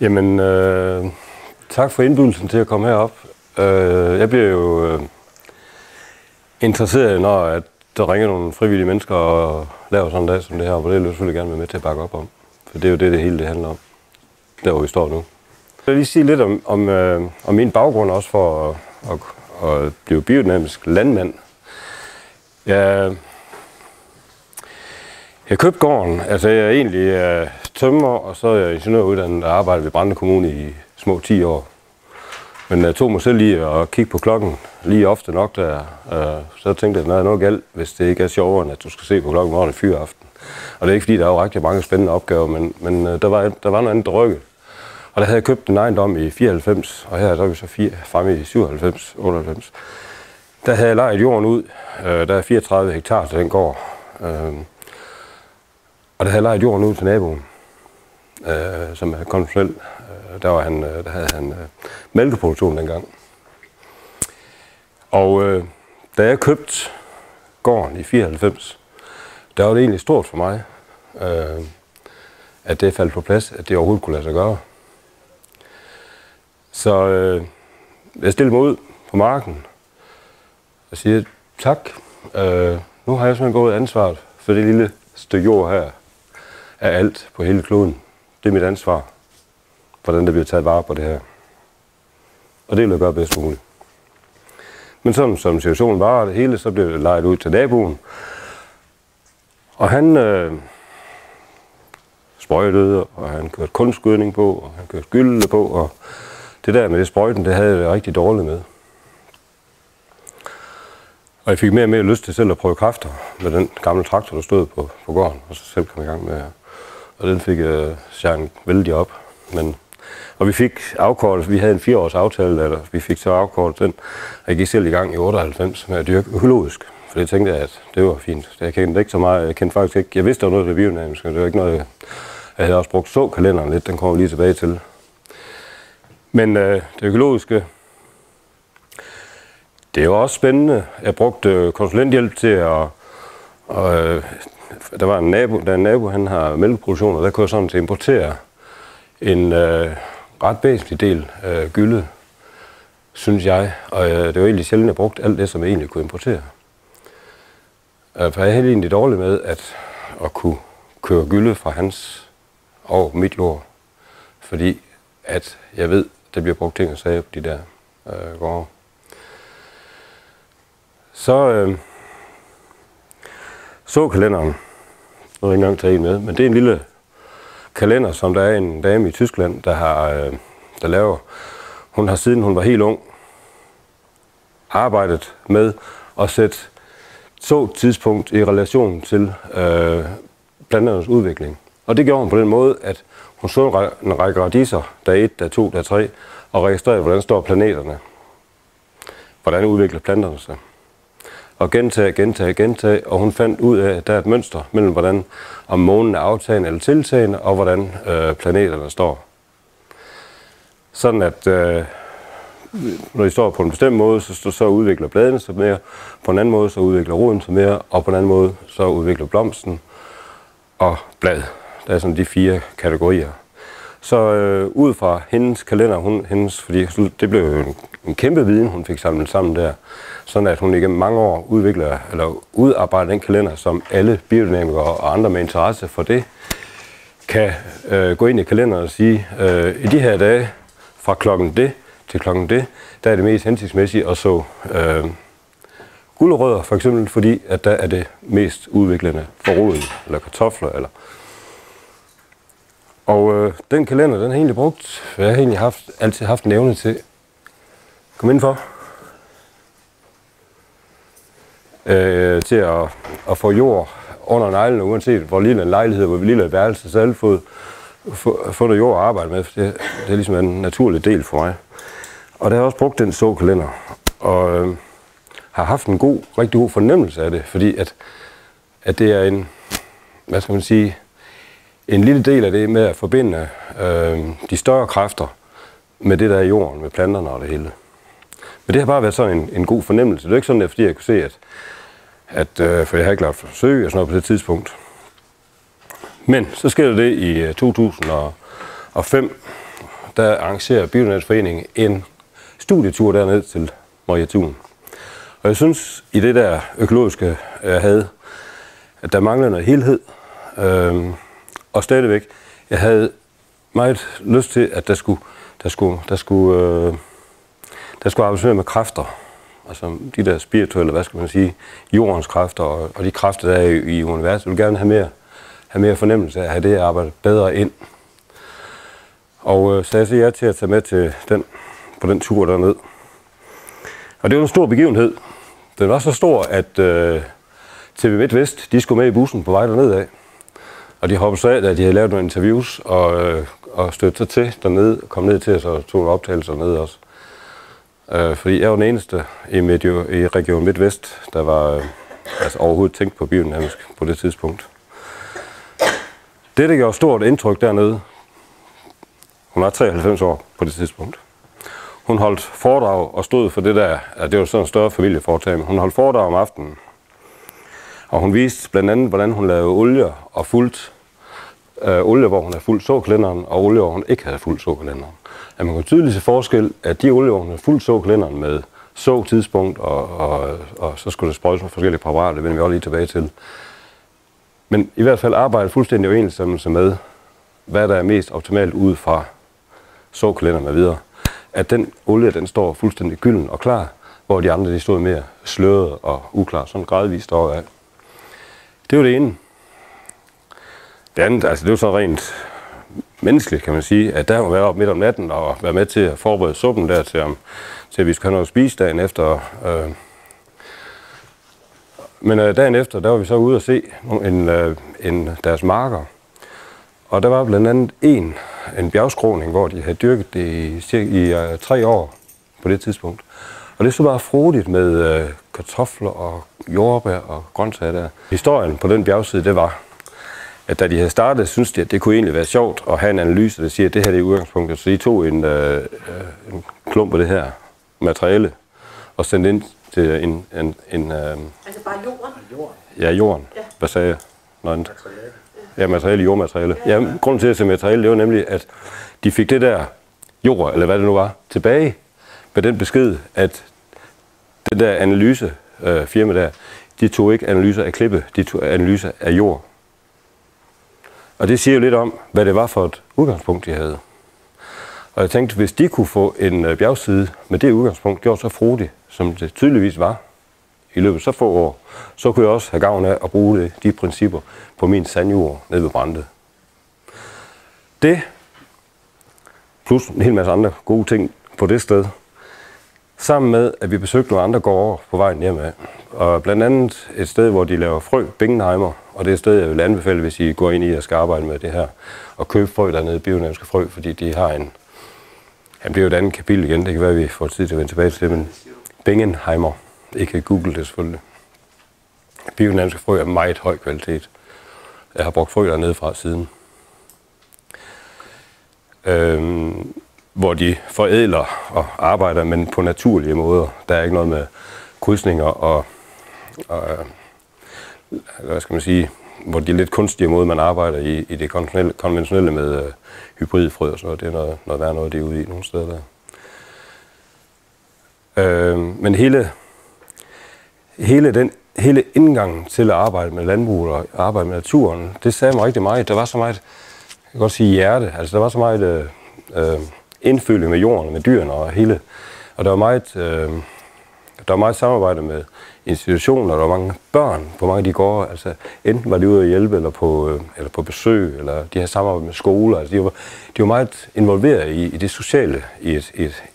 Jamen, tak for indbydelsen til at komme herop. Jeg bliver jo interesseret, når at der ringer nogle frivillige mennesker og laver sådan en dag som det her, og det vil jeg selvfølgelig gerne være med til at bakke op om. For det er jo det hele det handler om, der hvor vi står nu. Jeg vil lige sige lidt om min baggrund også for at blive biodynamisk landmand. Jeg købte gården, altså jeg er egentlig tømrer, og så er jeg ingeniøruddannet og arbejder ved Brande Kommune i små 10 år. Men jeg tog mig selv lige at kigge på klokken lige ofte nok der, så tænkte jeg, at der er noget galt, hvis det ikke er sjovere, end at du skal se på klokken morgen fyraften. Og det er ikke fordi, der er jo rigtig mange spændende opgaver, men der var noget andet, der rykkede. Og der havde jeg købt en ejendom i 94, og her er vi så fremme i 97, 98. Der havde jeg lejet jorden ud, der er 34 hektar til den gård. Og der havde jeg lejet jorden ud til naboen, som er konventionel. Der havde han mælkeproduktion dengang. Og da jeg købte gården i 94, der var det egentlig stort for mig, at det faldt på plads, at det overhovedet kunne lade sig gøre. Så jeg stillede mig ud på marken og siger, tak, nu har jeg simpelthen gået ansvaret for det lille stykke jord her af alt på hele kloden. Det er mit ansvar, hvordan der bliver taget vare på det her. Og det vil jeg gøre bedst muligt. Men som situationen var, det hele, så blev det lejet ud til naboen. Og han sprøjtede, og han kørte kunstgødning på, og han kørte gylde på, og det der med det sprøjten, det havde jeg det rigtig dårligt med. Og jeg fik mere og mere lyst til selv at prøve kræfter med den gamle traktor, der stod på gården, og så selv kom i gang med. Og den fik chancen vældig op. Og vi fik afkortet, vi havde en 4-års aftale, eller vi fik så afkortet den, og jeg gik selv i gang i 98 med at dyrke økologisk. For det tænkte jeg, at det var fint. Jeg kendte ikke så meget, jeg kendte faktisk ikke, jeg vidste, der var noget af det biodynamiske, det var ikke noget, jeg havde også brugt såkalenderen lidt, den kommer lige tilbage til. Men det økologiske, det var også spændende. Jeg brugte konsulenthjælp til at der var en nabo, han har mælkeproduktion, og der kunne jeg sådan til importere en ret væsentlig del gylde, synes jeg. Og det var egentlig sjældent, jeg brugte alt det, som jeg egentlig kunne importere. For jeg havde egentlig dårligt med at kunne køre gylde fra hans over mit jord. Fordi at jeg ved, der bliver brugt ting og sager på de der gårde. Så kalenderen, nu har jeg ikke engang taget en med, men det er en lille kalender, som der er en dame i Tyskland, der laver. Hun har siden hun var helt ung arbejdet med at sætte så tidspunkt i relation til planternes udvikling. Og det gjorde hun på den måde, at hun så en række radiser, der 1, der 2, der 3, og registrerede, hvordan står planeterne. Hvordan udvikler planterne sig. Og gentage, og hun fandt ud af, at der er et mønster mellem, hvordan om månen er aftagende eller tiltagende, og hvordan planeterne står. Sådan at, når de står på en bestemt måde, så udvikler bladene sig mere, på en anden måde, så udvikler roden sig mere, og på en anden måde, så udvikler blomsten og blad. Der er sådan de 4 kategorier. Så ud fra hendes kalender, fordi det blev jo en kæmpe viden, hun fik samlet sammen der, sådan at hun igennem mange år udarbejder den kalender, som alle biodynamikere og andre med interesse for det, kan gå ind i kalenderen og sige, i de her dage, fra klokken det til klokken det, der er det mest hensigtsmæssigt at så gulerødder, for eksempel, fordi at der er det mest udviklende for roden, eller kartofler, eller. Og den kalender, den har jeg egentlig brugt, for jeg har egentlig altid haft en evne til. Kom indenfor. Til at få jord under neglene, uanset hvor lille en lejlighed, hvor lille et værelse, så har jeg få noget jord at arbejde med, for det er ligesom en naturlig del for mig. Og der har jeg også brugt den såkalender, og har haft en rigtig god fornemmelse af det, fordi at det er en, hvad skal man sige, en lille del af det med at forbinde de større kræfter med det der i jorden, med planterne og det hele. Men det har bare været sådan en god fornemmelse. Det er ikke sådan, fordi jeg kunne se, for jeg har ikke lavet forsøg og sådan noget på det tidspunkt. Men så sker det i 2005, der arrangerer Biodynamisk en studietur derned til Mariatun. Og jeg synes, i det der økologiske, jeg havde, at der manglede noget helhed. Og stadigvæk, jeg havde meget lyst til, at der skulle arbejdes med kræfter. Altså de der spirituelle, hvad skal man sige, jordens kræfter og de kræfter, der er i universet. Jeg vil gerne have mere fornemmelse af at have det arbejde bedre ind. Og så jeg siger ja til at tage med på den tur derned. Og det var en stor begivenhed. Den var så stor, at TV MidtVest, de skulle med i bussen på vej derned af. Og de hoppede så af, da de havde lavet nogle interviews og stødte sig til dernede, kom ned til os og tog nogle optagelser dernede også. Fordi jeg var den eneste i Region MidtVest, der var overhovedet tænkt på biodynamisk på det tidspunkt. Det, der gjorde stort indtryk dernede, hun var 93 år på det tidspunkt. Hun holdt foredrag og stod for det der, det var sådan en større familieforetagende. Hun holdt foredrag om aftenen, og hun viste blandt andet, hvordan hun lavede olie og fuldt olie, hvor hun havde fuldt såkalenderen, og olie, hvor hun ikke havde fuldt såkalenderen. At man kunne tydeligt se forskel, at de olie, hvor hun havde fuldt såkalenderen med tidspunkt, og så skulle der sprøjtes nogle forskellige præparater, det vender vi også lige tilbage til. Men i hvert fald arbejde fuldstændig overensstemmelse med, hvad der er mest optimalt ud fra såkalenderen med videre. At den olie, den står fuldstændig gylden og klar, hvor de andre, de stod mere sløret og uklar, sådan gradvist overad. Det var det ene. Det andet, altså det var så rent menneskeligt, kan man sige, at der må være op midt om natten og være med til at forberede suppen der til at vi skulle have noget at spise dagen efter. Men dagen efter, der var vi så ude og se deres marker. Og der var blandt andet en bjergskråning, hvor de havde dyrket det i 3 år på det tidspunkt. Og det så bare frodigt med kartofler og jordbær og grøntsager der. Historien på den bjergside, det var, at da de havde startet, syntes de, at det kunne egentlig være sjovt at have en analyse, der siger, at det her er udgangspunktet. Så de tog en klump af det her materiale og sendte ind til altså bare jorden? Ja, jorden. Ja. Hvad sagde jeg? Materiale. Ja, materiale, jordmateriale. Ja, grunden til at se materiale, det var nemlig, at de fik det der jord, eller hvad det nu var, tilbage med den besked, at den der analysefirma der, de tog ikke analyser af klippe, de tog analyser af jord. Og det siger jo lidt om, hvad det var for et udgangspunkt, de havde. Og jeg tænkte, hvis de kunne få en bjergside med det udgangspunkt gjort så frodigt, som det tydeligvis var i løbet af så få år, så kunne jeg også have gavn af at bruge de principper på min sandjord nede ved Brande. Det, plus en hel masse andre gode ting på det sted, sammen med, at vi besøgte nogle andre gårde på vejen hjemme. Og blandt andet et sted, hvor de laver frø, Bingenheimer, og det er et sted, jeg vil anbefale, hvis I går ind i og skal arbejde med det her, og købe frø dernede, biodynamiske frø, fordi de har han bliver jo et andet kapitel igen, det kan være, at vi får tid til at vende tilbage til det, men Bingenheimer, I kan google det selvfølgelig. Biodynamiske frø er meget høj kvalitet. Jeg har brugt frø dernede fra siden. Hvor de forædler og arbejder, men på naturlige måder. Der er ikke noget med krydsninger og hvad skal man sige, hvor de lidt kunstige måde, man arbejder i det konventionelle med hybridfrø og sådan noget. Det er noget værd noget, det er ude i nogle steder der. Men hele indgangen til at arbejde med landbrug og arbejde med naturen, det sagde mig rigtig meget. Der var så meget, jeg kan godt sige hjerte, altså der var så meget indføling med jorden og med dyrene og hele. Og der var meget samarbejde med institutioner, der var mange børn på mange af de gårde. Altså enten var de ude at hjælpe eller på besøg, eller de havde samarbejde med skoler. Altså, de var meget involveret i det sociale i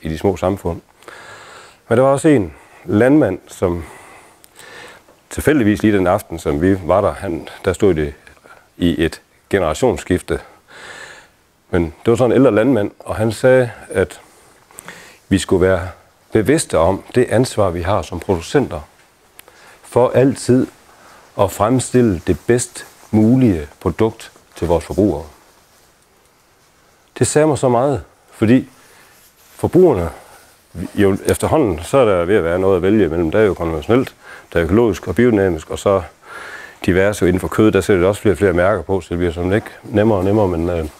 de små samfund. Men der var også en landmand, som tilfældigvis lige den aften, som vi var der, der stod det i et generationsskifte. Men det var sådan en ældre landmand, og han sagde, at vi skulle være bevidste om det ansvar, vi har som producenter, for altid at fremstille det bedst mulige produkt til vores forbrugere. Det sagde mig så meget, fordi forbrugerne jo efterhånden, så er der ved at være noget at vælge mellem. Der er jo konventionelt, der er økologisk og biodynamisk, og så diverse inden for kød, der sætter det også flere og flere mærker på, så det bliver sådan ikke nemmere og nemmere, men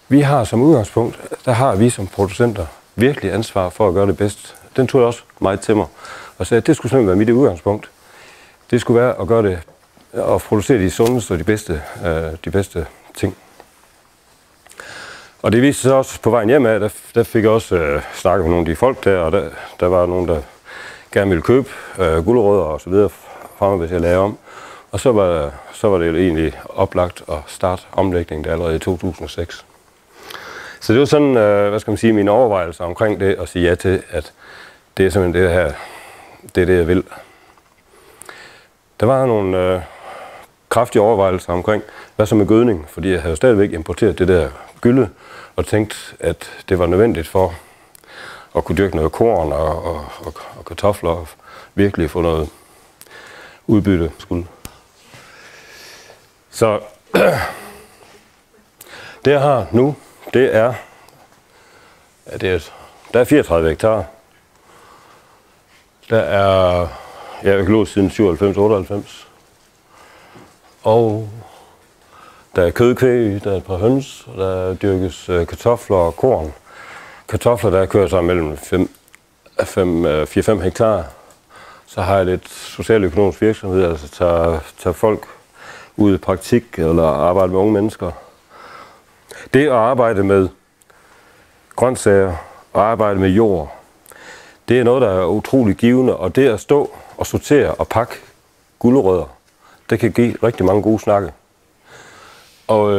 vi har som udgangspunkt, der har vi som producenter virkelig ansvar for at gøre det bedst. Den tog jeg også meget til mig, og sagde, at det skulle simpelthen være mit udgangspunkt. Det skulle være at gøre det, at producere de sundeste og de bedste ting. Og det viste sig også på vejen hjem af, der fik jeg også snakket med nogle af de folk der, og der var nogen, der gerne ville købe gulerødder og så videre fra mig, hvis jeg lavede om. Og så var det jo egentlig oplagt at starte omlægningen der allerede i 2006. Så det var sådan, hvad skal man sige, mine overvejelser omkring det, at sige ja til, at det er simpelthen det her, det er det, jeg vil. Der var nogle kraftige overvejelser omkring, hvad så med gødning, fordi jeg havde stadigvæk importeret det der gylde, og tænkt, at det var nødvendigt for at kunne dyrke noget korn og kartofler, og virkelig få noget udbytte. Så det jeg har nu, det er, der er 34 hektar. Der er økologisk siden 97-98. Og der er kødkvæg, der er et par høns, og der dyrkes kartofler og korn. Kartofler, der kører så mellem 4-5 hektar. Så har jeg lidt socialøkonomisk virksomhed, altså tager folk ud i praktik eller arbejde med unge mennesker. Det at arbejde med grøntsager og arbejde med jord, det er noget, der er utrolig givende, og det at stå og sortere og pakke gulerødder, det kan give rigtig mange gode snakke. Og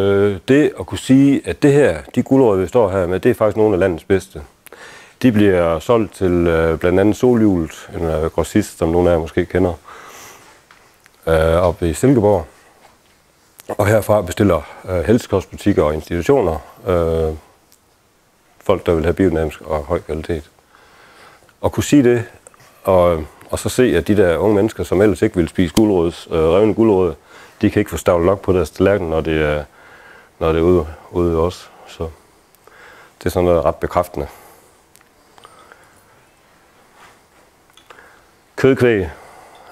det at kunne sige, at det her, de gulerødder, vi står her med, det er faktisk nogle af landets bedste. De bliver solgt til blandt andet Solhjulet, en grossist, som nogle af jer måske kender, oppe i Silkeborg. Og herfra bestiller helsekostbutikker og institutioner folk, der vil have biodynamisk og høj kvalitet. Og kunne sige det, og så se, at de der unge mennesker, som ellers ikke vil spise revne gulerødder, de kan ikke få stavlet nok på deres tallerken, når det er ude også. Så det er sådan noget ret bekræftende. Kødkvæg.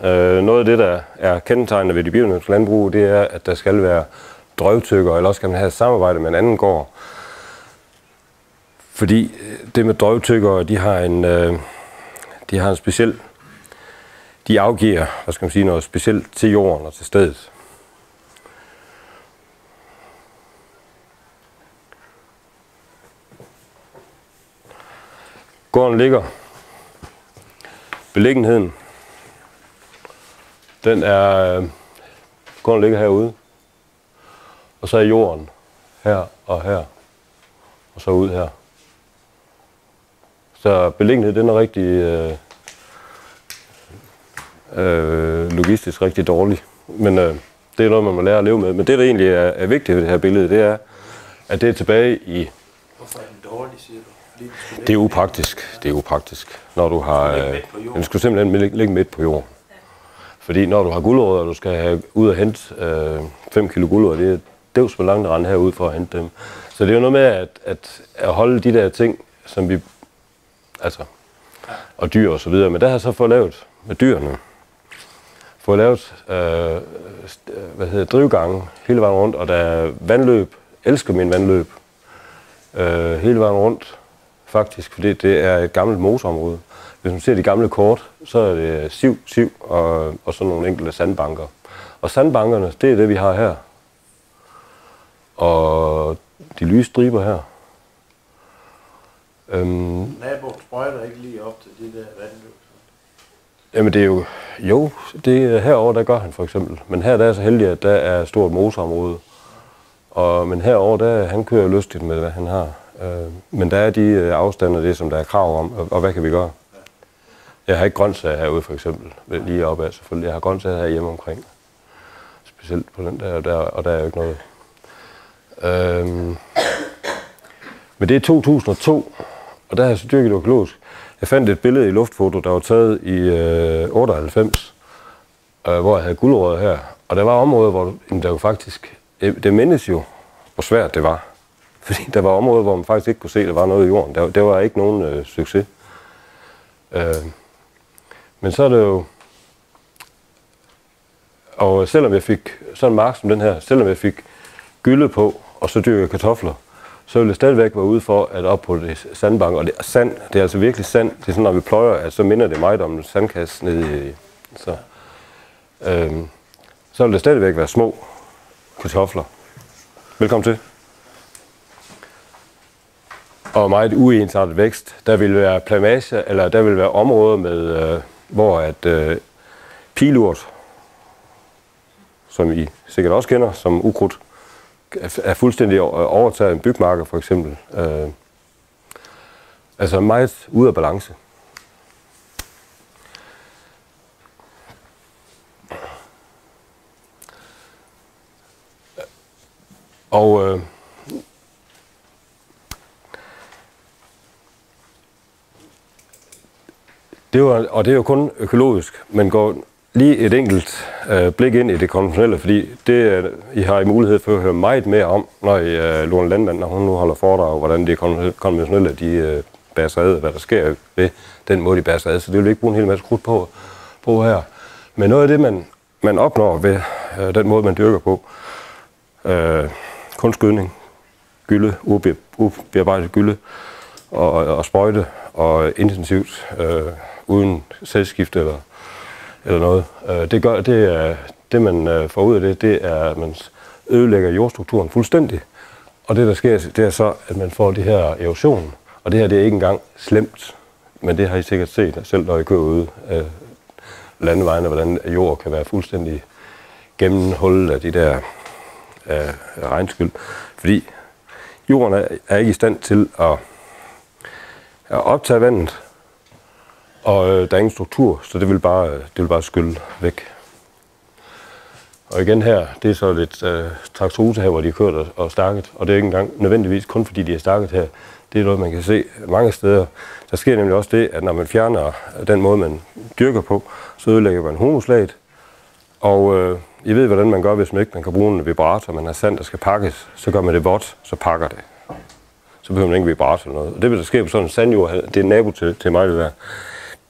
Noget af det, der er kendetegnende ved de biodynamiske landbrug, det er, at der skal være drøvtykker, eller også kan man have et samarbejde med en anden gård. Fordi det med drøvtykker, de har en speciel, de afgiver, hvad skal man sige, noget specielt til jorden og til stedet. Gården ligger, beliggenheden, gården ligger herude, og så er jorden her og her, og så ud her. Så beliggenheden, den er rigtig logistisk rigtig dårlig, men det er noget, man må lære at leve med. Men det, der egentlig er vigtigt ved det her billede, det er, at det er tilbage i... Hvorfor er den dårlig, siger du? Det er upraktisk. Det er upraktisk, når du har... Den skulle simpelthen ligge midt på jorden. Fordi når du har gulerødder, og du skal have ud og hente 5 kilo gulerødder, det er døvs hvor langt rende herud for at hente dem. Så det er jo noget med at holde de der ting, som vi... Altså... Og dyr og så videre. Men der har jeg så fået lavet med dyrene. Fået lavet drivgange hele vejen rundt, og der er vandløb. Elsker min vandløb. Hele vejen rundt, faktisk, fordi det er et gammelt moseområde. Hvis man ser de gamle kort, så er det siv og så nogle enkelte sandbanker. Og sandbankerne, det er det, vi har her. Og de lyse striber her. Naboen sprøjter ikke lige op til de der vandløb? Jamen det er jo, det er herovre, der gør han for eksempel. Men her der er så heldig, at der er et stort moseområde. Men herovre, der han kører lystigt med, hvad han har. Men der er de afstande, det som der er krav om, og hvad kan vi gøre? Jeg har ikke grøntsager herude for eksempel, lige opad selvfølgelig. Jeg har grøntsager her hjemme omkring. Specielt på den der, og der er jo ikke noget. Men det er 2002, og der har jeg så dyrket økologisk. Jeg fandt et billede i luftfoto, der var taget i 98, hvor jeg havde gulerødder her. Og der var områder, hvor der jo faktisk... Det mindes jo, hvor svært det var. Fordi der var områder, hvor man faktisk ikke kunne se, at der var noget i jorden. Der var ikke nogen succes. Men så er det jo... Og selvom jeg fik sådan en mark som den her, selvom jeg fik gylde på, og så dyrker kartofler, så vil det stadigvæk være ude for at op på det sandbank. Og det er sand, det er altså virkelig sand. Det er sådan, når vi pløjer, at så minder det meget om en sandkasse nede i... Så vil det stadigvæk være små kartofler. Velkommen til. Og meget uensartet vækst. Der vil være plamage, eller der vil være områder med, hvor at pilurt, som I sikkert også kender som ukrudt, er fuldstændig overtaget en bygmarker for eksempel. Altså meget ude af balance. Og det er jo kun økologisk, men går lige et enkelt blik ind i det konventionelle, fordi det I har I mulighed for at høre meget mere om, når I Lone Landmand, når hun nu holder foredrag, hvordan de konventionelle de bærer sig ad, hvad der sker ved den måde, de bærer sig ad. Så det vil vi ikke bruge en hel masse krudt på her. Men noget af det, man opnår ved den måde, man dyrker på, kunstgødning, gylde, ubearbejdet gylde og sprøjte og intensivt uden sædskift eller noget. Det man får ud af det er, at man ødelægger jordstrukturen fuldstændig. Og det der sker, det er så, at man får det her erosion. Og det her, det er ikke engang slemt, men det har I sikkert set, selv når I kører ude af landevejene, hvordan jord kan være fuldstændig gennemhullet af de der regnskyld. Fordi jorden er ikke i stand til at optage vandet, og der er ingen struktur, så det vil bare skylle væk. Og igen her, det er så lidt traktose her, hvor de har kørt og stakket, og det er ikke engang nødvendigvis kun fordi de er stakket her. Det er noget, man kan se mange steder. Der sker nemlig også det, at når man fjerner den måde, man dyrker på, så ødelægger man humuslaget. Og I ved, hvordan man gør, hvis man ikke kan bruge en vibrator, man har sand, der skal pakkes, så gør man det vådt, så pakker det. Så behøver man ikke vibrator eller noget. Og det vil der ske på sådan en sandjord, det er nabo til mig, det der.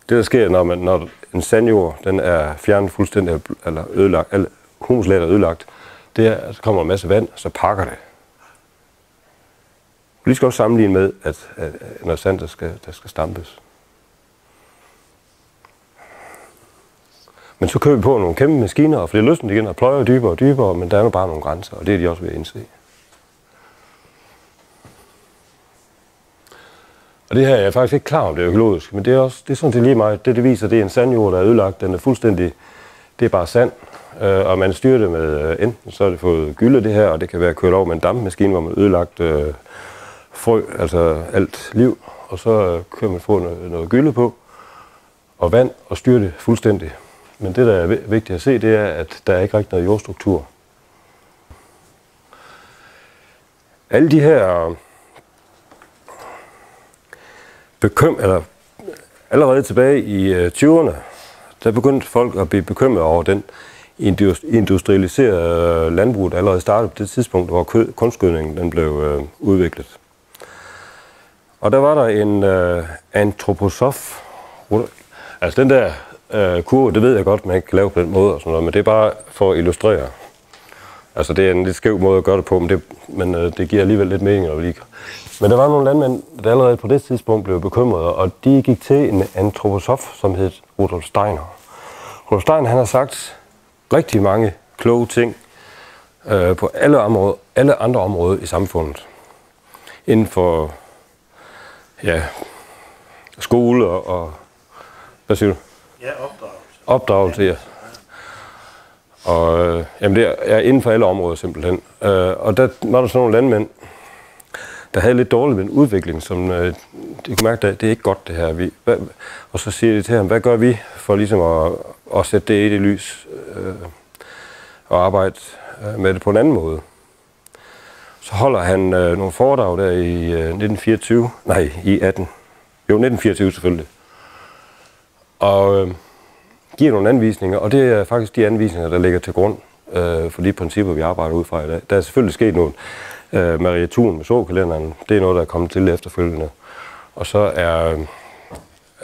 Det der sker, når en sandjord den er fjernet fuldstændig, eller ødelagt, eller humuslaget er ødelagt, det er, at så kommer en masse vand, så pakker det. Vi skal også sammenligne med, at når sand, der skal stampes. Men så kører vi på nogle kæmpe maskiner, og flere løsner igen og pløjer dybere og dybere, men der er jo bare nogle grænser, og det er de også ved at indse. Og det her er jeg faktisk ikke klar om, det er økologisk, men det er sådan set lige meget. Det viser, det er en sandjord, der er ødelagt, den er fuldstændig, det er bare sand, og man styrer det med, enten så er det fået gylde det her, og det kan være kørt over med en dampmaskine, hvor man ødelagt frø, altså alt liv, og så kører man få noget gylde på, og vand, og styrer det fuldstændig. Men det, der er vigtigt at se, det er, at der er ikke rigtig noget jordstruktur. Alle de her allerede tilbage i 20'erne, der begyndte folk at blive bekymret over den industrialiserede landbrug, der allerede startede på det tidspunkt, hvor kunstgødningen den blev udviklet. Og der var der en antroposof. Altså den der kurve, det ved jeg godt, man ikke kan lave på den måde og sådan noget, men det er bare for at illustrere. Altså det er en lidt skæv måde at gøre det på, men det giver alligevel lidt mening. Men der var nogle landmænd, der allerede på det tidspunkt blev bekymrede, og de gik til en antroposof, som hed Rudolf Steiner. Rudolf Steiner, han har sagt rigtig mange kloge ting på alle andre områder i samfundet. Inden for skole og hvad siger du? Ja, opdragelse. Opdragelse, ja. Og jamen det er inden for alle områder simpelthen. Og der var der sådan nogle landmænd, der havde lidt dårligt med en udvikling, som de kunne mærke, at det er ikke godt det her. Og så siger de til ham, hvad gør vi for ligesom at sætte det i det lys og arbejde med det på en anden måde. Så holder han nogle foredrag der i 1924 selvfølgelig. Og giver nogle anvisninger, og det er faktisk de anvisninger, der ligger til grund for de principper, vi arbejder ud fra i dag. Der er selvfølgelig sket noget. Maria Thun med såkalenderen, det er noget, der er kommet til efterfølgende. Og så er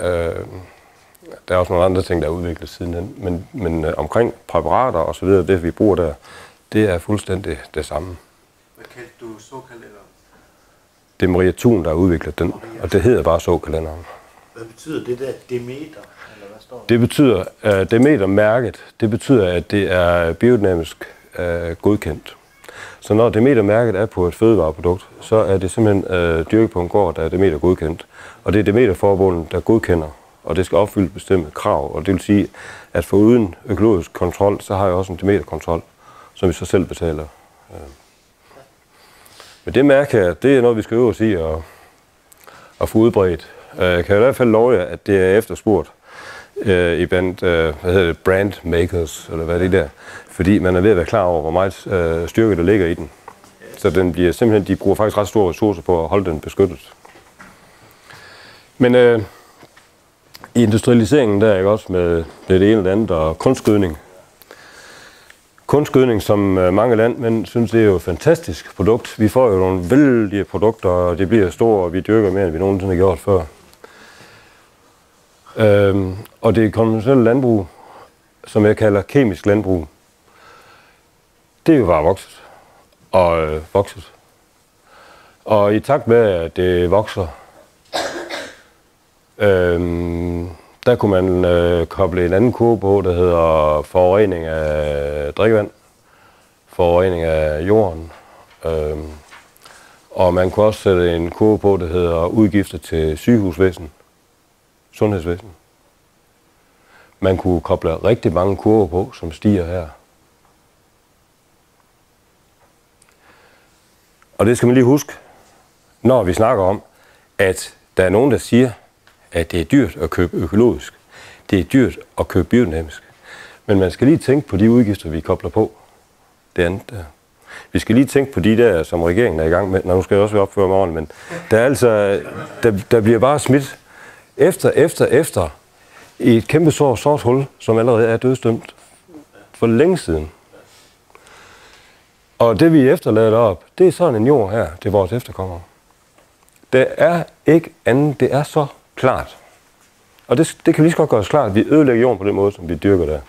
der er også nogle andre ting, der er udviklet siden den. Men omkring præparater og så videre, det vi bruger der, det er fuldstændig det samme. Hvad kaldte du såkalenderen? Det er Maria Thun, der har udviklet den, og det hedder bare såkalenderen. Hvad betyder det der Demeter, eller hvad står der? Det betyder, Demeter-mærket, det betyder, at det er biodynamisk godkendt. Så når Demeter-mærket er på et fødevareprodukt, så er det simpelthen dyrket på en gård, der er Demeter godkendt. Og det er Demeter-forbundet, der godkender, og det skal opfylde bestemte krav. Og det vil sige, at for uden økologisk kontrol, så har jeg også en Demeter-kontrol, som vi så selv betaler. Men det mærke, det er noget, vi skal øve os i at få udbredt. Jeg kan i hvert fald love jer, at det er efterspurgt i blandt brand makers, eller hvad det er, fordi man er ved at være klar over, hvor meget styrke der ligger i den. Så den bliver simpelthen, de bruger faktisk ret store ressourcer på at holde den beskyttet. Men i industrialiseringen, der er jeg også med det ene eller andet, og kunstgødning. Kunstgødning, som mange landmænd synes, det er jo et fantastisk produkt. Vi får jo nogle vældige produkter, og de bliver store, og vi dyrker mere, end vi nogensinde har gjort før. Og det konventionelle landbrug, som jeg kalder kemisk landbrug, det er jo bare vokset og vokset. Og i takt med, at det vokser, der kunne man koble en anden kurve på, der hedder forurening af drikkevand, forurening af jorden, og man kunne også sætte en kurve på, der hedder udgifter til sygehusvæsen, sundhedsvæsen. Man kunne koble rigtig mange kurver på, som stiger her. Og det skal man lige huske, når vi snakker om, at der er nogen, der siger, at det er dyrt at købe økologisk. Det er dyrt at købe biodynamisk. Men man skal lige tænke på de udgifter, vi kobler på. Det andet der. Vi skal lige tænke på de der, som regeringen er i gang med. Nå, nu skal jeg også være opføre mig ordentligt, men der er altså, der bliver bare smidt efter i et kæmpe sort hul, som allerede er dødsdømt for længe siden. Og det vi efterlader derop, det er sådan en jord her til vores efterkommere. Det er ikke andet, det er så klart. Og det kan vi lige så godt gøre os klart, at vi ødelægger jorden på den måde, som vi dyrker der.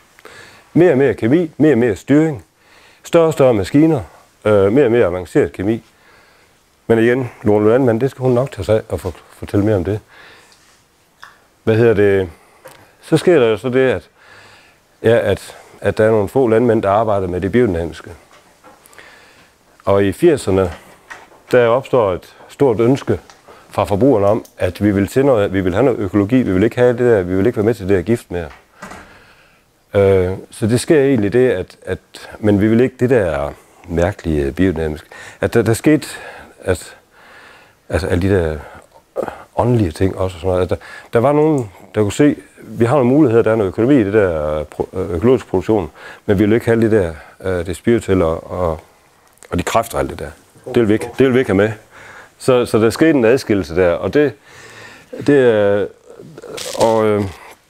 Mere og mere kemi, mere og mere styring, større og større maskiner, mere og mere avanceret kemi. Men igen, Lone Landmand, det skal hun nok tage sig af og fortælle mere om det. Så sker der jo så det, at der er nogle få landmænd, der arbejder med det biodynamiske. Og i 80'erne, der opstår et stort ønske fra forbrugerne om, at vi vil have noget økologi, vi vil ikke have det der, vi vil ikke være med til det her gift mere. Så det sker egentlig det, men vi vil ikke det der mærkelige biodynamisk. At der skete, alle de der åndelige ting også. Sådan noget. Der var nogen, der kunne se, vi har nogle muligheder, der er noget økonomi i det der økologisk produktion, men vi vil ikke have det der, det spirituelle og de kræfter og alt det der. Det vil vi ikke have med. Så der skete en adskillelse der, og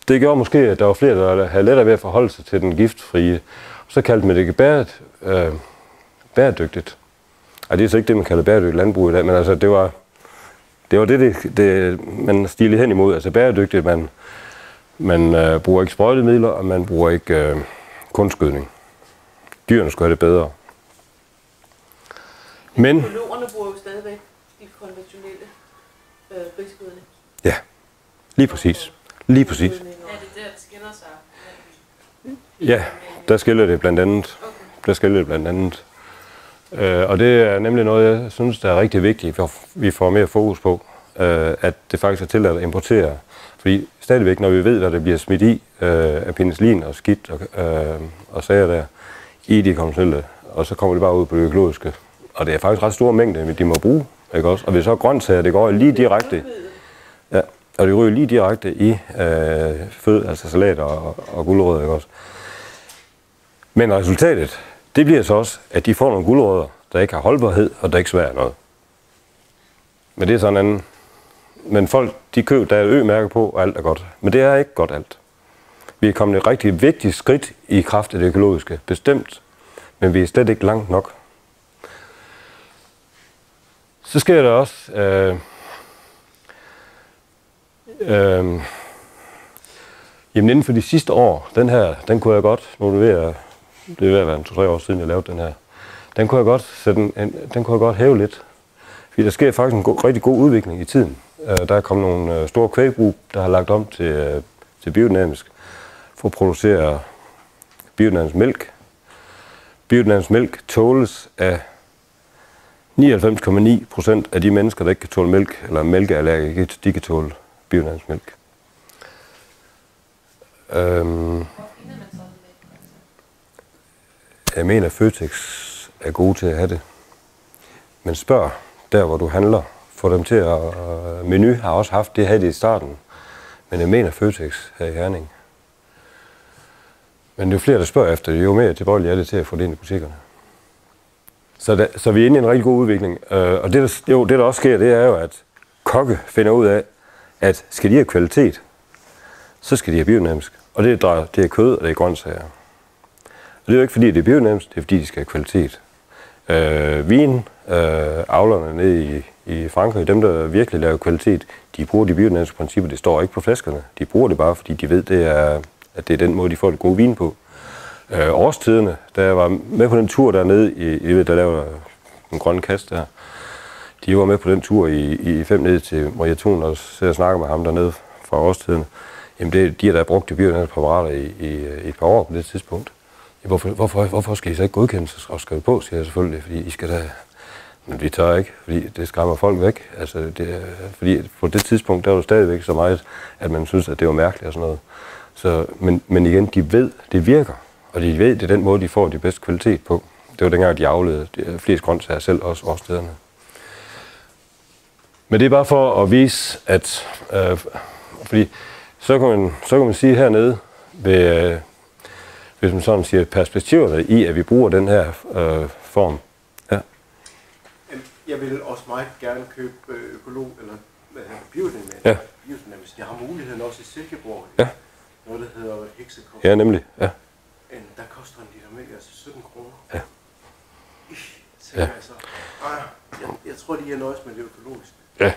det gjorde måske, at der var flere, der havde lettere ved at forholde sig til den giftfrie. Så kaldte man det bæredygtigt. Og det er så ikke det, man kalder bæredygtigt landbrug i dag, men altså, det var det man stilede hen imod. Altså bæredygtigt, man bruger ikke sprøjtemidler, og man bruger ikke kunstgødning. Dyrene skal have det bedre. Men økologerne bruger jo stadigvæk de konventionelle risgødning. Ja, lige præcis. Lige præcis. Er det der, det skiller sig? Ja, der skiller det blandt andet. Okay. Der skiller det blandt andet. Og det er nemlig noget, jeg synes, der er rigtig vigtigt, at vi får mere fokus på, at det faktisk er tilladt at importere. Fordi stadigvæk, når vi ved, hvad der bliver smidt i af penicillin og skidt og sager der, i de konventionelle, og så kommer det bare ud på det økologiske. Og det er faktisk ret store mængder, de må bruge, ikke også? Og hvis så grøntsager, det går lige direkte, ja, og det ryger lige direkte i altså salat og gulerødder, ikke også? Men resultatet, det bliver så også, at de får nogle gulerødder, der ikke har holdbarhed, og der ikke smager noget. Men det er sådan en anden. Men folk, de køber, der er ø-mærke på, og alt er godt. Men det er ikke godt alt. Vi er kommet et rigtig vigtigt skridt i kraft af det økologiske, bestemt. Men vi er slet ikke langt nok. Så sker der også, Jamen inden for de sidste år, den kunne jeg godt, nu er det er ved at være 2-3 år siden, jeg lavede den her, den kunne jeg godt hæve lidt. Fordi der sker faktisk en rigtig god udvikling i tiden. Der er kommet nogle store kvægbrug, der har lagt om til biodynamisk, for at producere biodynamisk mælk. Biodynamisk mælk tåles af 99,9% af de mennesker, der ikke kan tåle mælk, eller mælkeallergikere, de kan tåle biodynamisk mælk. Jeg mener, at Føtex er gode til at have det. Men spørg der, hvor du handler. Få dem til at... Menu har også haft det, havde det i starten. Men jeg mener Føtex her i Herning. Men jo flere, der spørger efter det, jo mere tilbøjelige er det til at få det ind i butikkerne. Så vi er inde i en rigtig god udvikling. Og det der også sker, det er jo, at kokke finder ud af, at skal de have kvalitet, så skal de have biodynamisk. Og det er kød, og det er grøntsager. Og det er jo ikke fordi, det er biodynamisk, det er fordi, de skal have kvalitet. Avlerne nede i Frankrig, dem der virkelig laver kvalitet, de bruger de biodynamiske principper, det står ikke på flaskerne. De bruger det bare, fordi de ved, at det er den måde, de får det gode vin på. Årstiderne, da jeg var med på den tur dernede, der laver en grøn kasse der, de var med på den tur i 5 ned til Maria Thun og sidder og snakker med ham dernede fra årstiderne. Jamen de har da brugt de biodynamiske præparater i et par år på det tidspunkt. Hvorfor skal I så ikke godkendes og skrive på, siger jeg selvfølgelig, fordi I skal da... Men vi tør ikke, fordi det skræmmer folk væk. Altså, fordi på det tidspunkt, der var det stadigvæk så meget, at man synes, at det var mærkeligt og sådan noget. Så, men igen, de ved, det virker, og de ved, det er den måde, de får de bedste kvalitet på. Det var dengang, de avlede flest grøntsager selv, også årstederne. Men det er bare for at vise, at... fordi så kan man sige hernede, hvis man sådan siger perspektiverne i, at vi bruger den her form. Ja. Jeg vil også meget gerne købe økolog eller biodynamisk. Ja. Jeg har muligheden også i Silkeborg. Ja. Noget, der hedder heksekost. Ja, nemlig. Ja. Der koster en liter mælk, altså 17 kroner. Ja. Ja. Altså, jeg tror, de er nøjes med det økologiske. Ja.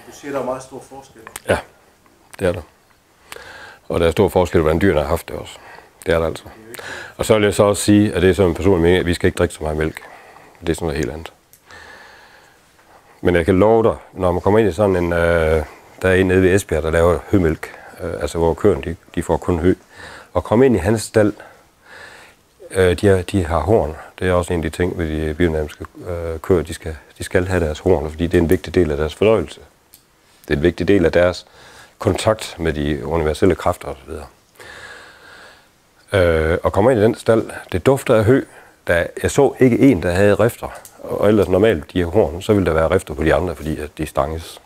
Du siger, der er meget stor forskel. Ja, det er der. Og der er stor forskel, hvordan dyrene har haft det også. Det er der altså. Og så vil jeg så også sige, at det er som en personlig mening, at vi skal ikke drikke så meget mælk. Det er sådan noget helt andet. Men jeg kan love dig, når man kommer ind i sådan en... der er en nede ved Esbjerg, der laver hømælk. Altså hvor køerne, de får kun hø. Og komme ind i hans stald, de har horn. Det er også en af de ting ved de biodynamiske køer, de skal have deres horn, fordi det er en vigtig del af deres fordøjelse. Det er en vigtig del af deres kontakt med de universelle kræfter osv. Og kommer ind i den stald, det dufter af hø. Jeg så ikke en, der havde rifter, og ellers normalt de her horn, så ville der være rifter på de andre, fordi at de stanges.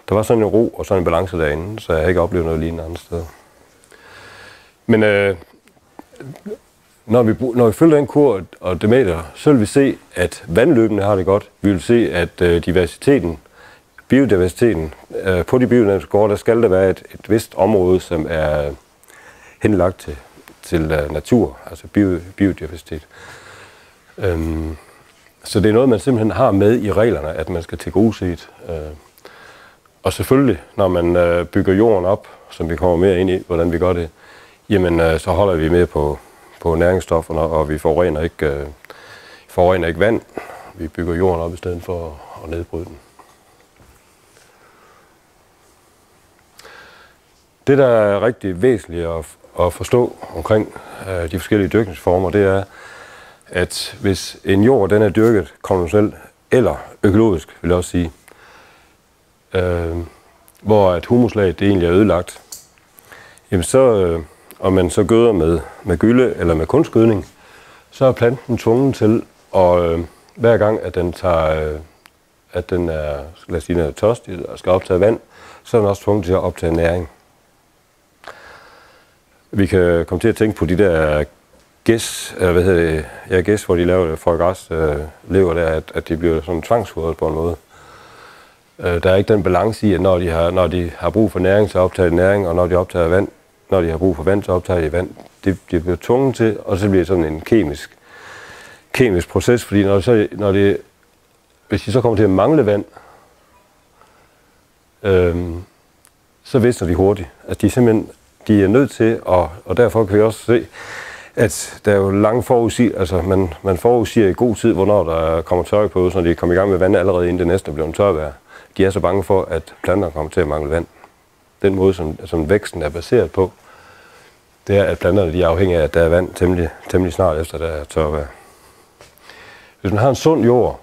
Der var sådan en ro og sådan en balance derinde, så jeg har ikke oplevet noget lignende andre steder. Men når vi følger den kur og Demeter, så vil vi se, at vandløbene har det godt. Vi vil se, at biodiversiteten på de biodynamiske gårde, der skal der være et vist område, som er henlagt til natur, altså biodiversitet. Så det er noget, man simpelthen har med i reglerne, at man skal tilgodese. Og selvfølgelig, når man bygger jorden op, som vi kommer mere ind i, hvordan vi gør det, jamen så holder vi mere på næringsstofferne, og vi forurener ikke vand. Vi bygger jorden op i stedet for at nedbryde den. Det, der er rigtig væsentligt at forstå omkring de forskellige dyrkningsformer, det er, at hvis en jord den er dyrket konventionelt eller økologisk, vil jeg også sige, hvor at humuslaget det egentlig er ødelagt, jamen så, og man så gøder med gylde eller med kunstgødning, så er planten tvunget til, og hver gang at den er, lad os sige, tørstig og skal optage vand, så er den også tvunget til at optage næring. Vi kan komme til at tænke på de der gæs, hvor de laver for græs, lever der, at de bliver sådan tvangsfodret på en måde. Der er ikke den balance i, at når de har brug for næring, så optager de næring, og når de optager vand, når de har brug for vand, så optager de vand. De bliver tvunget til, og så bliver det sådan en kemisk proces, fordi hvis de så kommer til at mangle vand, så visner de hurtigt. Altså de er simpelthen de er nødt til, og derfor kan vi også se, at der er jo lange forudsigelser, altså man forudsiger i god tid, hvornår der kommer tørke på, så de kommer i gang med vand allerede inden det næste bliver en tørvejr. De er så bange for, at planterne kommer til at mangle vand. Den måde, som væksten er baseret på, det er, at planterne de er afhængige af, at der er vand temmelig snart efter, der er tørvejr. Hvis man har en sund jord,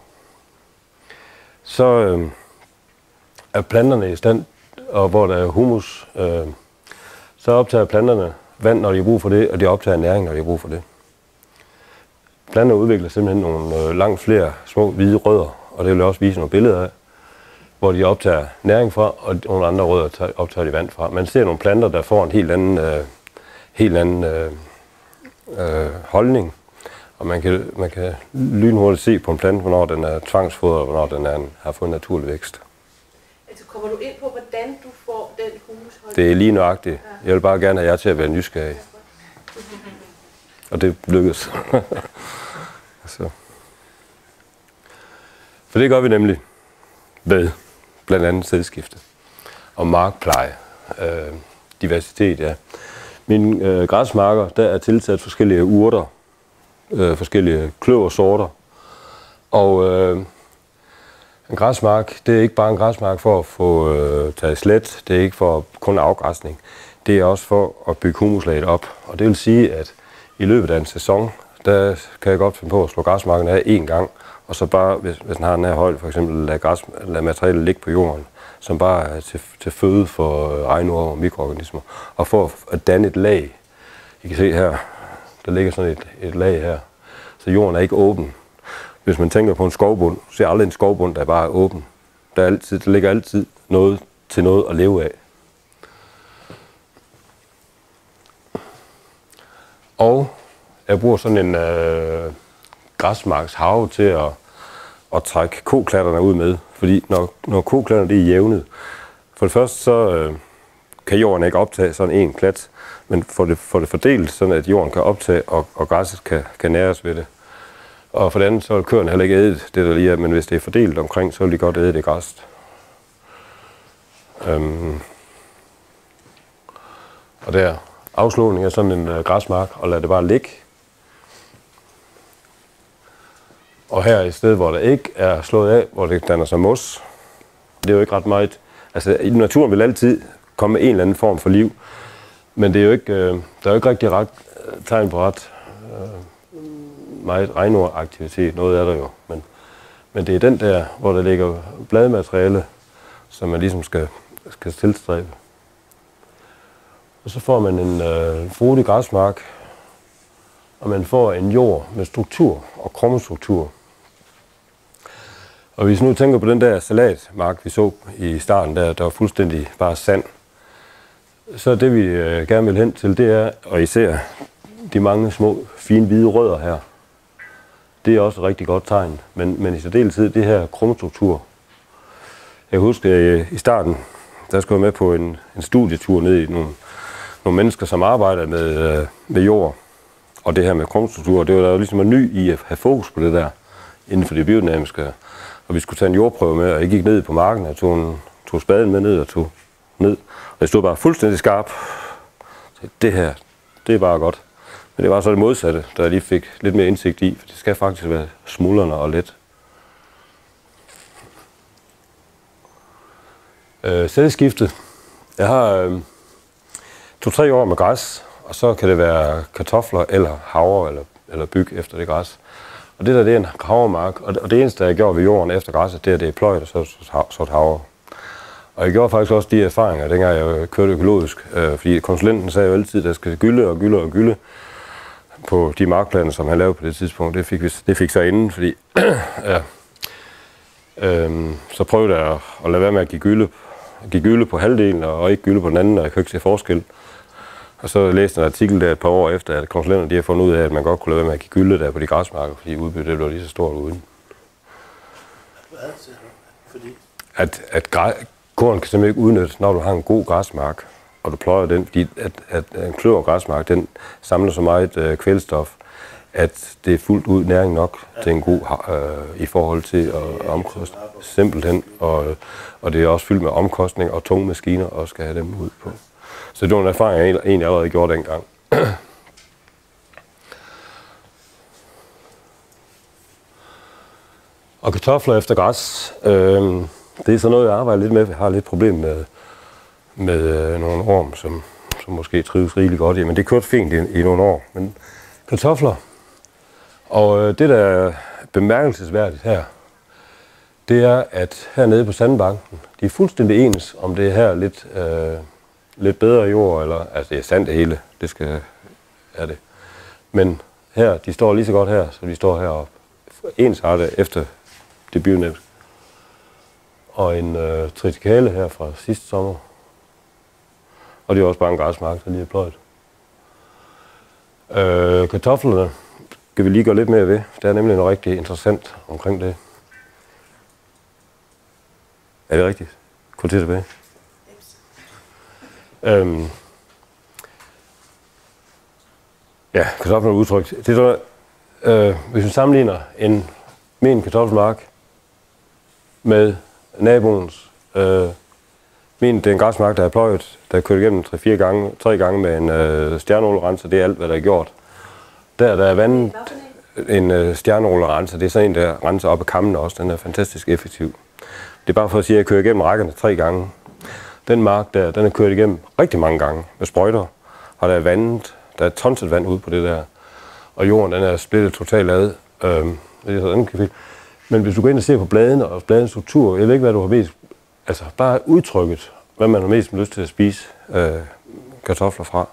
så er planterne i stand, og hvor der er humus, så optager planterne vand, når de har brug for det, og de optager næring, når de har brug for det. Planterne udvikler simpelthen nogle langt flere små hvide rødder, og det vil jeg også vise nogle billeder af, hvor de optager næring fra, og nogle andre rødder optager de vand fra. Man ser nogle planter, der får en helt anden holdning, og man kan lynhurtigt se på en plante, hvornår den er tvangsfodret, og hvornår den har fået en naturlig vækst. Altså kommer du ind på, hvordan du får den humusholdning? Det er lige nøjagtigt. Ja. Jeg vil bare gerne have jer til at være nysgerrig. Og det lykkedes. Så. For det gør vi nemlig ved blandt andet sædskifte og markpleje. Diversitet, ja. Mine græsmarker, der er tilsat forskellige urter, forskellige kløversorter. Og en græsmark, det er ikke bare en græsmark for at få taget slet, det er ikke for kun afgræsning. Det er også for at bygge humuslaget op. Og det vil sige, at i løbet af en sæson, der kan jeg godt finde på at slå græsmarken af én gang, og så bare, hvis den har den her højde, for eksempel lade materialet ligge på jorden, som bare er til føde for regnormer og mikroorganismer, og for at danne et lag. I kan se her, der ligger sådan et lag her, så jorden er ikke åben. Hvis man tænker på en skovbund, så er aldrig en skovbund, der bare er åben. Der ligger altid noget til noget at leve af. Og jeg bruger sådan en græsmarkshave til at trække koklatterne ud med. Fordi når koklatterne er jævnet, for det første så kan jorden ikke optage sådan en klat, men får det fordelt, sådan at jorden kan optage, og græsset kan næres ved det. Og for det andet, så vil køerne heller ikke æde det, der lige er, men hvis det er fordelt omkring, så vil de godt æde det græs. Og der afslåning af sådan en græsmark, og lade det bare ligge. Og her i stedet, hvor der ikke er slået af, hvor det danner sig mos, det er jo ikke ret meget. Altså i naturen vil altid komme med en eller anden form for liv, men det er jo ikke, der er jo ikke rigtig tegn på ret meget regnordsaktivitet. Noget er der jo, men det er den der, hvor der ligger bladmateriale, som man ligesom skal tilstræbe. Og så får man en frodig græsmark, og man får en jord med struktur og krummestruktur. Og hvis nu tænker på den der salatmark, vi så i starten, der var fuldstændig bare sand, så det vi gerne vil hen til, det er, og især de mange små, fine, hvide rødder her, det er også et rigtig godt tegn. Men i særdeleshed det her krummestruktur. Jeg husker i starten, der skulle jeg med på en studietur ned i nogle mennesker, som arbejder med jord. Og det her med krummestruktur, det var der jo ligesom en ny i at have fokus på det der, inden for det biodynamiske. Og vi skulle tage en jordprøve med, og jeg gik ned på marken, og tog spaden med ned og tog ned. Og jeg stod bare fuldstændig skarp. Så det her, det er bare godt. Men det var så det modsatte, da jeg lige fik lidt mere indsigt i, for det skal faktisk være smuldrende og let. Sædskiftet. Jeg har 2-3 år med græs, og så kan det være kartofler eller havre eller byg efter det græs. Og det der, det er en havremark, og det eneste, jeg gjorde ved jorden efter græsset, det er pløjt og så et havre. Og jeg gjorde faktisk også de erfaringer, dengang jeg kørte økologisk, fordi konsulenten sagde jo altid, at der skal gylde på de markplaner, som han lavede på det tidspunkt. Det fik så inden, fordi så prøvede jeg at lade være med at give gylde på halvdelen, og ikke gylde på den anden, og jeg kunne ikke se forskel. Og så læste jeg en artikel der et par år efter, at konsulenterne har fundet ud af, at man godt kunne lade være med at give gylde der på de græsmarker, fordi udbyttet blev lige så stort uden. Hvad siger du? Fordi? At korn kan simpelthen ikke udnyttes, når du har en god græsmark, og du pløjer den, fordi at en kløver græsmark, den samler så meget kvælstof, at det er fuldt ud næring nok til en god i forhold til omkostning. Simpelthen, og det er også fyldt med omkostning og tunge maskiner, og skal have dem ud på. Så det var en erfaring, jeg egentlig allerede gjorde dengang. Og kartofler efter græs, det er så noget, jeg arbejder lidt med. Jeg har lidt problem med nogle orm, som måske trives rigeligt godt i, men det kørte fint i nogle år. Men kartofler, og det der er bemærkelsesværdigt her, det er, at hernede på sandbanken, de er fuldstændig ens, om det er her lidt bedre jord, eller, altså det er sandt det hele, det er det. Men her, de står lige så godt her, som de står heroppe. Ensartet efter det bionævnt. Og en triticale her fra sidste sommer. Og det er også bare en græsmark, der lige er pløjet. Kartoflerne skal vi lige gå lidt mere ved. Der er nemlig noget rigtig interessant omkring det. Er det rigtigt? Gå til tilbage. Ja, kartoflerne er udtrykt. Det er så, hvis vi sammenligner min kartoffelmark med naboens. Det er en græsmark, der er pløjet, der er kørt igennem 3 gange med en stjerneålerenser. Det er alt, hvad der er gjort. Der er vandet en stjerneålerenser. Det er sådan en, der renser op af kammene også. Den er fantastisk effektiv. Det er bare for at sige, at jeg kører igennem rækkerne 3 gange. Den mark der, den er kørt igennem rigtig mange gange med sprøjter. Og der er vandet. Der er tonset vand ude på det der. Og jorden, den er splittet totalt ad. Men hvis du går ind og ser på bladene og bladens struktur, jeg ved ikke, hvad du har mest, altså bare udtrykket, hvad man har mest lyst til at spise kartofler fra.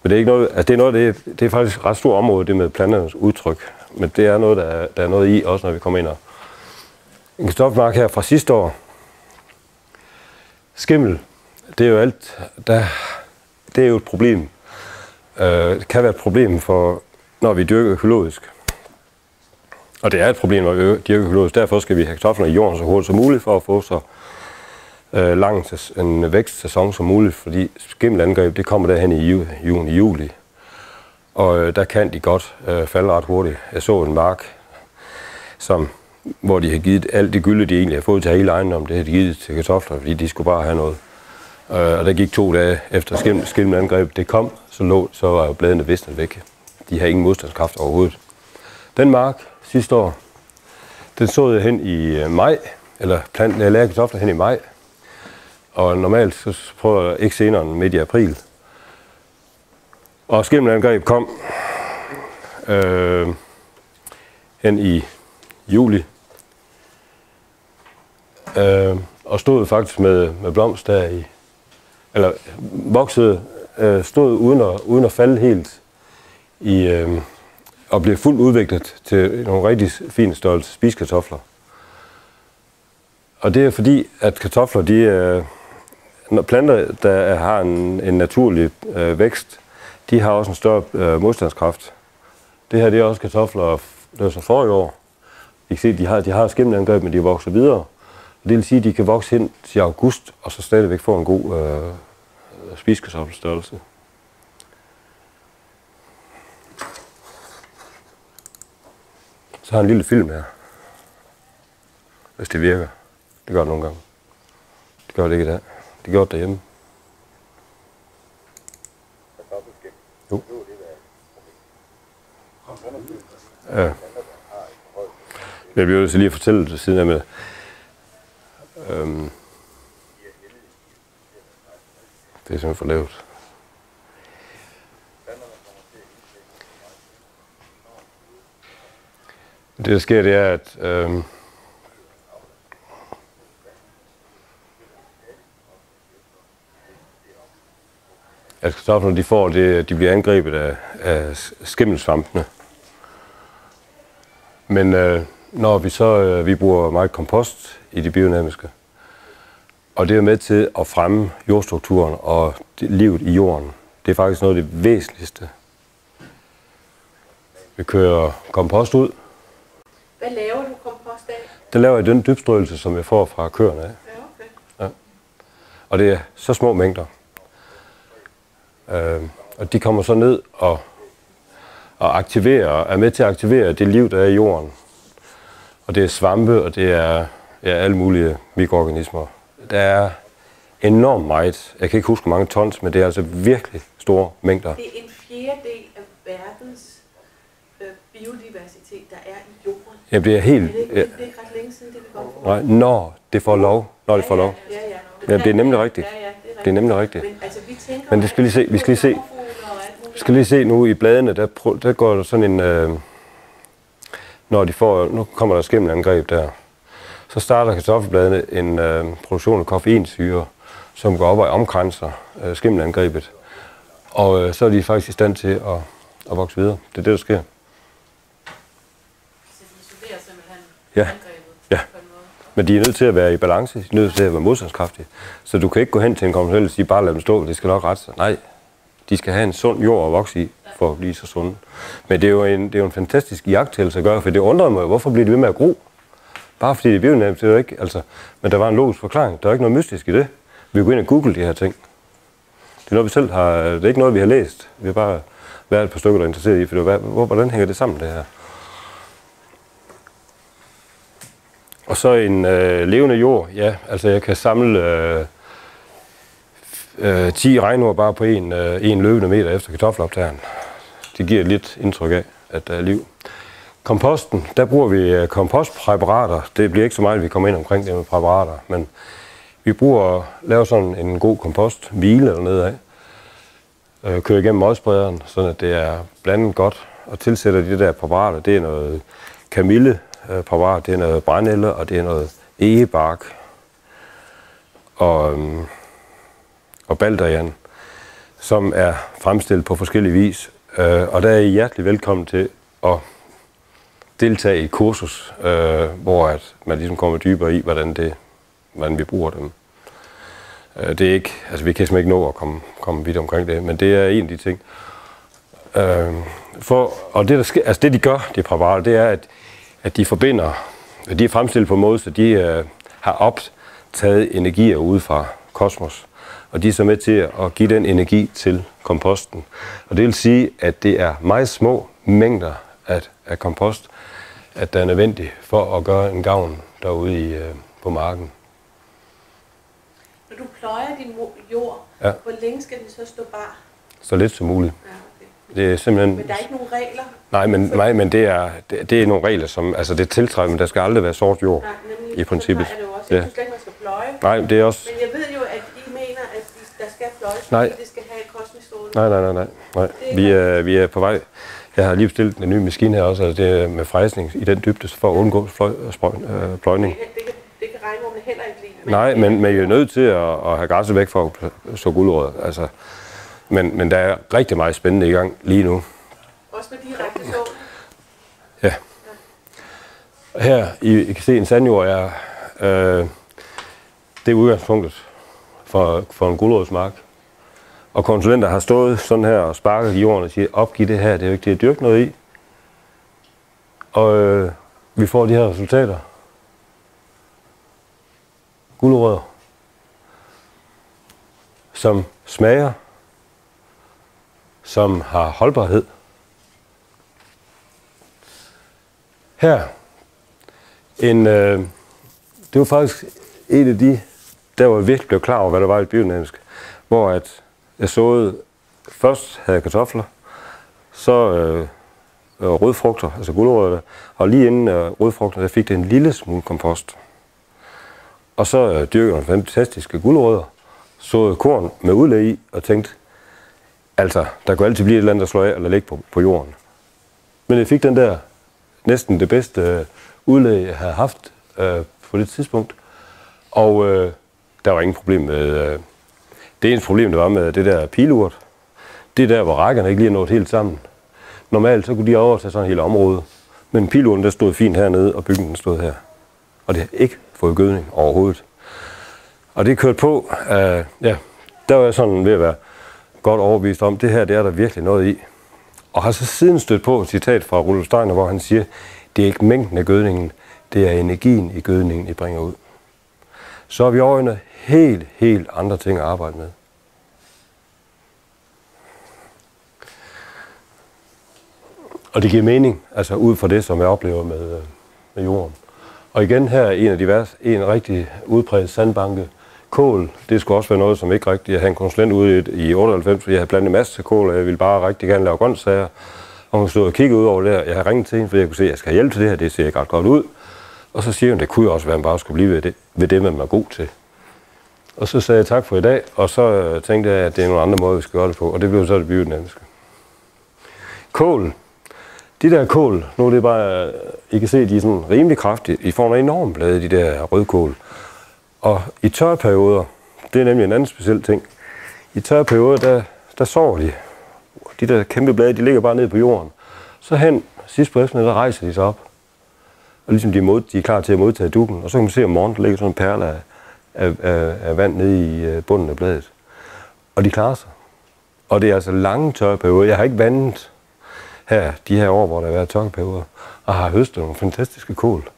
Men det er ikke noget, altså det er faktisk et ret stort område, det med planternes udtryk. Men det er noget, der er noget i, også når vi kommer ind og en kartoffelmark her fra sidste år. Skimmel, det er jo alt, det er jo et problem. Det kan være et problem for, når vi dyrker økologisk. Og det er et problem, når vi dyrker økologisk. Derfor skal vi have kartoflerne i jorden så hurtigt som muligt, for at få så lang en vækstsæson som muligt. Fordi skimmelangreb, det kommer derhen i juni-juli. Og der kan de godt falde ret hurtigt. Jeg så en mark, hvor de har givet alt det gylde, de egentlig har fået til hele ejendommen, det har de givet til kartofler, fordi de skulle bare have noget. Og der gik 2 dage efter skimmelangreb, det kom, så var jo bladene visnet væk. De har ingen modstandskraft overhovedet. Den mark sidste år, den så jeg hen i maj, eller jeg lagde kartofler hen i maj. Og normalt så prøver jeg ikke senere end midt i april. Og skimmelangreb kom hen i juli. Og stod faktisk med blomst der i, eller voksede, stod uden at falde helt i, og blev fuldt udviklet til nogle rigtig fine størrelse spiskartofler. Og det er fordi, at kartofler, når planter, der har en naturlig vækst, de har også en større modstandskraft. Det her, det er også kartofler, der er så forrige år. I kan se, de har skimmelangreb, men de vokser videre. Det vil sige, at de kan vokse hen til august, og så stadigvæk få en god spiskartoffelstørrelse. Så har jeg en lille film her, hvis det virker. Det gør det nogle gange. Det gør det ikke i dag. Det gjorde det derhjemme. Jo. Ja. Jeg bliver nødt til lige at fortælle det siden af med. Det er simpelthen for lavt. Det der sker, det er, at kartoflerne de bliver angrebet af skimmelsvampene. Men når vi bruger meget kompost i det biodynamiske, og det er med til at fremme jordstrukturen og livet i jorden. Det er faktisk noget af det væsentligste. Vi kører kompost ud. Hvad laver du kompost af? Det laver jeg den dybstrøelse, som jeg får fra køerne af. Ja, okay. Ja. Og det er så små mængder. Og de kommer så ned og er med til at aktivere det liv, der er i jorden. Og det er svampe, og det er alle mulige mikroorganismer. Der er enormt meget. Jeg kan ikke huske, hvor mange tons, men det er altså virkelig store mængder. Det er en fjerdedel af verdens biodiversitet, der er i jorden. Ja, det er helt... Det er ikke ret længe siden, det vi kom for. Nej, når det får lov. Når det får lov. Ja. Ja, det er nemlig rigtigt. Ja, det er rigtigt. Det er nemlig rigtigt. Men altså, vi tænker... Men det skal lige se. Vi skal lige se nu i bladene, der går der sådan en... nu kommer der skimmelangreb der. Så starter kartoffelbladene en produktion af koffeinsyre, som går op og omkranser skimmelangrebet. Og så er de faktisk i stand til at vokse videre. Det er det, der sker. Så de isolerer simpelthen angrebet på en måde. Men de er nødt til at være i balance, de er nødt til at være modstandskraftige. Så du kan ikke gå hen til en konventionel og sige, bare lad dem stå, det skal nok rette sig. Nej, de skal have en sund jord at vokse i, for at blive så sunde. Men det er jo en fantastisk iagttagelse at gøre, for det undrer mig, hvorfor bliver de ved med at gro? Bare fordi det er biodynamisk, det er jo ikke, altså, men der var en logisk forklaring. Der er ikke noget mystisk i det. Vi går ind og google de her ting. Det er noget, vi selv har, det er ikke noget, vi har læst. Vi har bare været et par stykker, der er interesseret i, for hvordan hænger det sammen, det her? Og så en levende jord, ja, altså jeg kan samle 10 regnord bare på en løbende meter efter kartoffeloptageren. Det giver et lidt indtryk af, at der er liv. Komposten, der bruger vi kompostpræparater. Det bliver ikke så meget, vi kommer ind omkring det med præparater, men vi laver sådan en god komposthvile eller nedad. Kører igennem modsprederen, sådan at det er blandet godt, og tilsætter de der præparater. Det er noget kamillepræparat, det er noget brændenælde, og det er noget egebark og baldrian, som er fremstillet på forskellige vis. Og der er I hjertelig velkommen til at deltage i et kursus, hvor at man ligesom kommer dybere i, hvordan vi bruger dem. Det er ikke, altså vi kan simpelthen ikke nå at komme vidt omkring det, men det er en af de ting. Og det, der sker, altså det de gør, de præparater, det er, at de forbinder, de er fremstillet på en måde, så de har optaget energier ude fra kosmos, og de er så med til at give den energi til komposten. Og det vil sige, at det er meget små mængder af kompost, at der er nødvendigt for at gøre en gavn derude på marken. Når du pløjer din jord, hvor længe skal den så stå bar? Så lidt som muligt. Ja, okay. Det er simpelthen... Men der er ikke nogen regler? Nej, men det er nogle regler, som... Altså det er tiltrækket, men der skal aldrig være sort jord. Nej, nemlig, i princippet. Så er det jo også. Jeg synes ikke, man skal pløje. Nej, det er også... Men jeg ved jo, at I mener, at der skal pløjes, Nej. fordi det skal have et kosmisk stråle. Nej. Vi er på vej. Jeg har lige bestilt en ny maskine her også, altså det er med frejsning i den dybde, for at undgå pløjning. Det kan regnrummene heller ikke lide. Nej, men jeg er nødt til at have græsset væk for at så guldrødder. Altså, men der er rigtig meget spændende i gang lige nu. Også med direkte så? Ja. Her, I kan se en sandjord, det er udgangspunktet for en guldrødsmark. Og konsulenter har stået sådan her og sparket i jorden og siger, opgiv det her, det er jo ikke det at dyrke noget i. Og vi får de her resultater. Gulerødder, som smager, som har holdbarhed. Her, det var faktisk en af de, der var virkelig blev klar over, hvad der var i biodynamisk, hvor at jeg såede, først havde jeg kartofler, så rødfrugter, altså gulerødder, og lige inden rødfrugter, der fik det en lille smule kompost. Og så dyrkede jeg fantastiske gulerødder, såede korn med udlæg i, og tænkte, altså, der kunne altid blive et eller andet, der slår af eller ligge på jorden. Men jeg fik den der, næsten det bedste udlæg, jeg havde haft på det tidspunkt. Og der var ingen problem med... det eneste problem, der var med det der pilurt, det er der, hvor rækkerne ikke lige er nået helt sammen. Normalt så kunne de overtage sådan et helt område. Men pilurten, der stod fint hernede, og bygningen stod her. Og det har ikke fået gødning overhovedet. Og det kørte på, der var jeg sådan ved at være godt overbevist om, det her, det er der virkelig noget i. Og har så siden stødt på et citat fra Rudolf Steiner, hvor han siger, det er ikke mængden af gødningen, det er energien i gødningen, I bringer ud. Så har vi over i noget helt andre ting at arbejde med. Og det giver mening, altså ud fra det, som jeg oplever med jorden. Og igen her en af en rigtig udpræget sandbanke, Kål, det skulle også være noget, som ikke rigtigt. Jeg havde en konsulent ude i 98, fordi jeg havde blandet en masse til kål, og jeg ville bare rigtig gerne lave grøntsager. Og hun stod og kiggede ud over det, og jeg havde ringet til hende, fordi jeg kunne se, at jeg skal have hjælp til det her, det ser ikke ret godt ud. Og så siger hun, det kunne jo også være, at man bare skulle blive ved det, man var god til. Og så sagde jeg tak for i dag, og så tænkte jeg, at det er nogle andre måder, vi skal gøre det på, og det blev så det biodynamiske. Kål. De der kål, nu er det bare, I kan se, de er sådan rimelig kraftige. I får nogle enorme blade, de der rødkål. Og i tørre perioder, det er nemlig en anden speciel ting. I tørre perioder, der sover de. De der kæmpe blade, de ligger bare nede på jorden. Så hen, sidst på eftermiddag, der rejser de sig op. Og ligesom de er klar til at modtage dukken. Og så kan man se om morgenen, der ligger sådan en perle af vand nede i bunden af bladet. Og de klarer sig. Og det er altså lange tørre perioder. Jeg har ikke vandet her, de her år, hvor der har været tørkeperioder, og har høstet nogle fantastiske kål.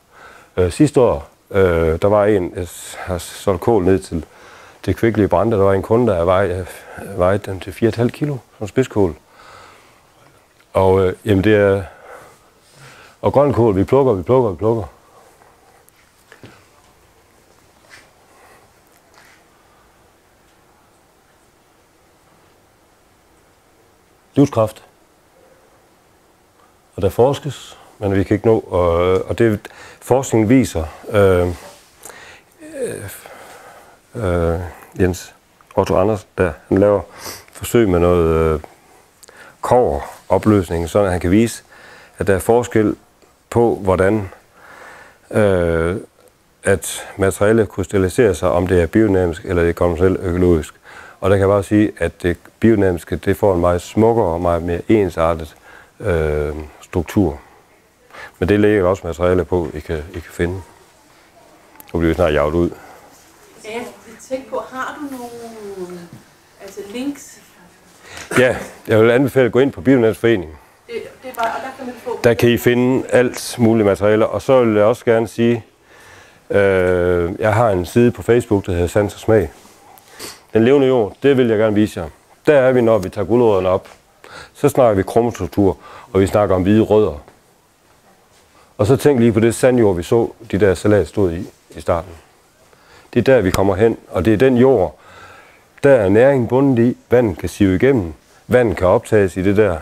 Sidste år, der var en, jeg har solgt kål ned til Kvickly i Brande, der var en kunde, der vejede den til 4,5 kilo, som spidskål. Og jamen det er, og grønkål, vi plukker. Livskraft. Og der forskes, men vi kan ikke nå, og det forskningen viser, Jens Otto Anders, der han laver forsøg med noget kobberopløsning, så han kan vise, at der er forskel på, hvordan at materialet krystalliserer sig, om det er biodynamisk eller det er konventionelt økologisk. Og der kan jeg bare sige, at det biodynamiske, det får en meget smukkere og meget mere ensartet struktur. Men det ligger også materialer på, I kan finde. Nu bliver vi snart jaget ud. Ja, jeg tænker på, har du nogle links? Ja, jeg vil anbefale at gå ind på Biodynamisk Forening. Det er bare, og der kan man få... Der kan I finde alt muligt materialer. Og så vil jeg også gerne sige, jeg har en side på Facebook, der hedder Sans og Smag. Den levende jord, det vil jeg gerne vise jer. Der er vi, når vi tager gulerødderne op. Så snakker vi krummestruktur, og vi snakker om hvide rødder. Og så tænk lige på det sandjord, vi så de der salat stod i starten. Det er der, vi kommer hen, og det er den jord, der er næringen bundet i. Vandet kan sive igennem, vandet kan optages i det der.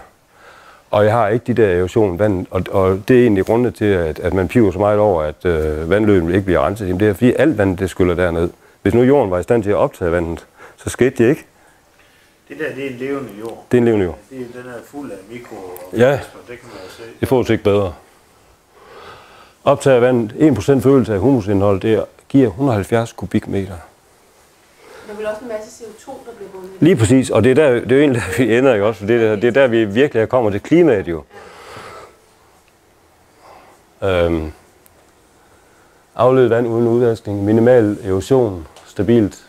Og jeg har ikke de der erosion vand, og det er egentlig grundet til, at man piver så meget over, at vandløbene ikke bliver renset. Jamen, det er fordi alt vandet, det skyller derned. Hvis nu jorden var i stand til at optage vandet, så skete det ikke. Det der, det er en levende jord. Det er en levende jord. Den er fuld af mikro og ja, det kan man jo se. Det får ikke bedre. Optager vandet, 1% følelse af humusindhold, det giver 170 kubikmeter. Der vil også en masse CO2, der bliver bundet. Lige præcis, og det er jo egentlig der, vi ender, ikke også? For det er der, vi virkelig kommer til klimaet jo. Afledt vand uden udvaskning, minimal erosion, stabilt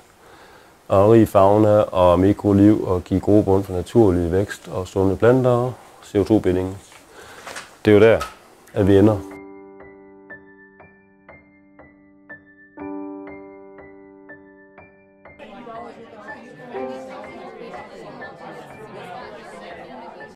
og rig fauna og mikroliv og give gode bund for naturlig vækst og sunde planter og CO2-binding. Det er jo der, at vi ender.